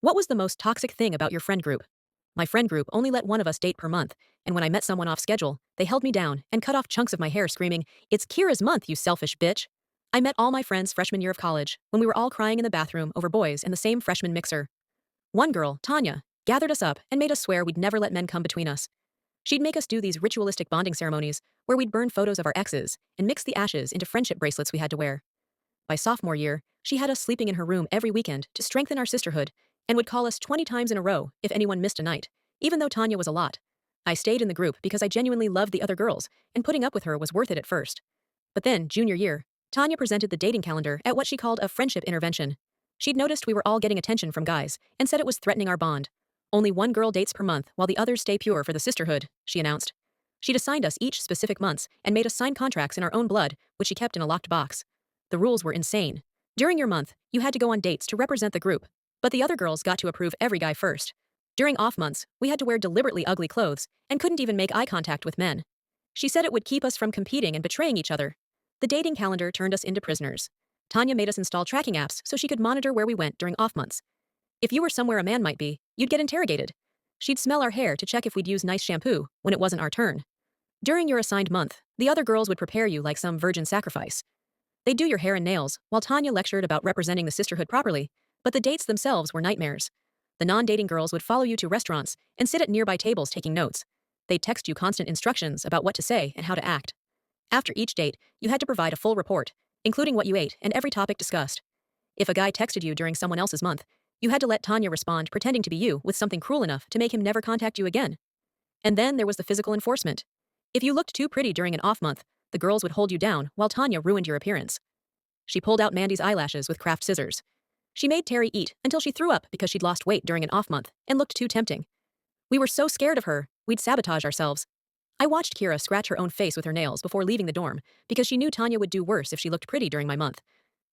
What was the most toxic thing about your friend group? My friend group only let one of us date per month, and when I met someone off schedule, they held me down and cut off chunks of my hair, screaming, "It's Kira's month, you selfish bitch." I met all my friends freshman year of college, when we were all crying in the bathroom over boys in the same freshman mixer. One girl, Tanya, gathered us up and made us swear we'd never let men come between us. She'd make us do these ritualistic bonding ceremonies where we'd burn photos of our exes and mix the ashes into friendship bracelets we had to wear. By sophomore year, she had us sleeping in her room every weekend to strengthen our sisterhood and would call us 20 times in a row if anyone missed a night, even though Tanya was a lot. I stayed in the group because I genuinely loved the other girls, and putting up with her was worth it at first. But then, junior year, Tanya presented the dating calendar at what she called a friendship intervention. She'd noticed we were all getting attention from guys and said it was threatening our bond. Only one girl dates per month while the others stay pure for the sisterhood, she announced. She'd assigned us each specific months and made us sign contracts in our own blood, which she kept in a locked box. The rules were insane. During your month, you had to go on dates to represent the group, but the other girls got to approve every guy first. During off months, we had to wear deliberately ugly clothes and couldn't even make eye contact with men. She said it would keep us from competing and betraying each other. The dating calendar turned us into prisoners. Tanya made us install tracking apps so she could monitor where we went during off months. If you were somewhere a man might be, you'd get interrogated. She'd smell our hair to check if we'd use nice shampoo when it wasn't our turn. During your assigned month, the other girls would prepare you like some virgin sacrifice. They'd do your hair and nails, while Tanya lectured about representing the sisterhood properly, but the dates themselves were nightmares. The non-dating girls would follow you to restaurants and sit at nearby tables taking notes. They'd text you constant instructions about what to say and how to act. After each date, you had to provide a full report, including what you ate and every topic discussed. If a guy texted you during someone else's month, you had to let Tanya respond pretending to be you with something cruel enough to make him never contact you again. And then there was the physical enforcement. If you looked too pretty during an off month, the girls would hold you down while Tanya ruined your appearance. She pulled out Mandy's eyelashes with craft scissors. She made Terry eat until she threw up because she'd lost weight during an off month and looked too tempting. We were so scared of her, we'd sabotage ourselves. I watched Kira scratch her own face with her nails before leaving the dorm because she knew Tanya would do worse if she looked pretty during my month.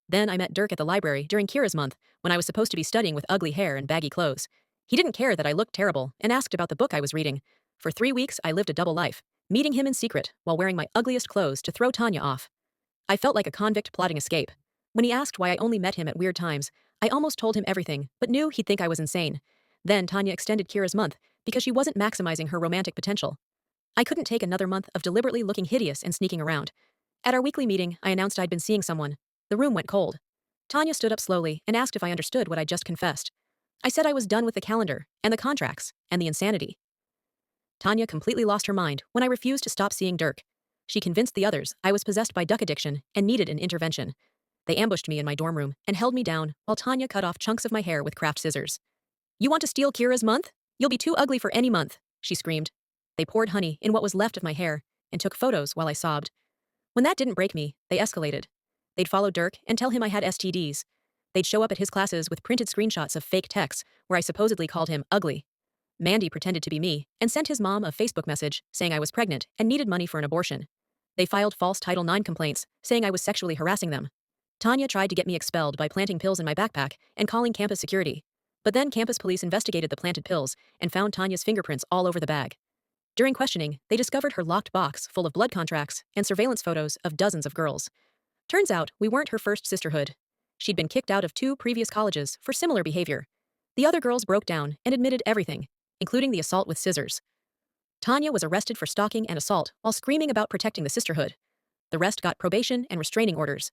Then I met Dirk at the library during Kira's month when I was supposed to be studying with ugly hair and baggy clothes. He didn't care that I looked terrible and asked about the book I was reading. For 3 weeks, I lived a double life, meeting him in secret while wearing my ugliest clothes to throw Tanya off. I felt like a convict plotting escape. When he asked why I only met him at weird times, I almost told him everything, but knew he'd think I was insane. Then Tanya extended Kira's month because she wasn't maximizing her romantic potential. I couldn't take another month of deliberately looking hideous and sneaking around. At our weekly meeting, I announced I'd been seeing someone. The room went cold. Tanya stood up slowly and asked if I understood what I'd just confessed. I said I was done with the calendar, and the contracts, and the insanity. Tanya completely lost her mind when I refused to stop seeing Dirk. She convinced the others I was possessed by duck addiction and needed an intervention. They ambushed me in my dorm room and held me down while Tanya cut off chunks of my hair with craft scissors. "You want to steal Kira's month? You'll be too ugly for any month," she screamed. They poured honey in what was left of my hair and took photos while I sobbed. When that didn't break me, they escalated. They'd follow Dirk and tell him I had STDs. They'd show up at his classes with printed screenshots of fake texts where I supposedly called him ugly. Mandy pretended to be me and sent his mom a Facebook message saying I was pregnant and needed money for an abortion. They filed false Title IX complaints saying I was sexually harassing them. Tanya tried to get me expelled by planting pills in my backpack and calling campus security. But then campus police investigated the planted pills and found Tanya's fingerprints all over the bag. During questioning, they discovered her locked box full of blood contracts and surveillance photos of dozens of girls. Turns out we weren't her first sisterhood. She'd been kicked out of 2 previous colleges for similar behavior. The other girls broke down and admitted everything, including the assault with scissors. Tanya was arrested for stalking and assault while screaming about protecting the sisterhood. The rest got probation and restraining orders.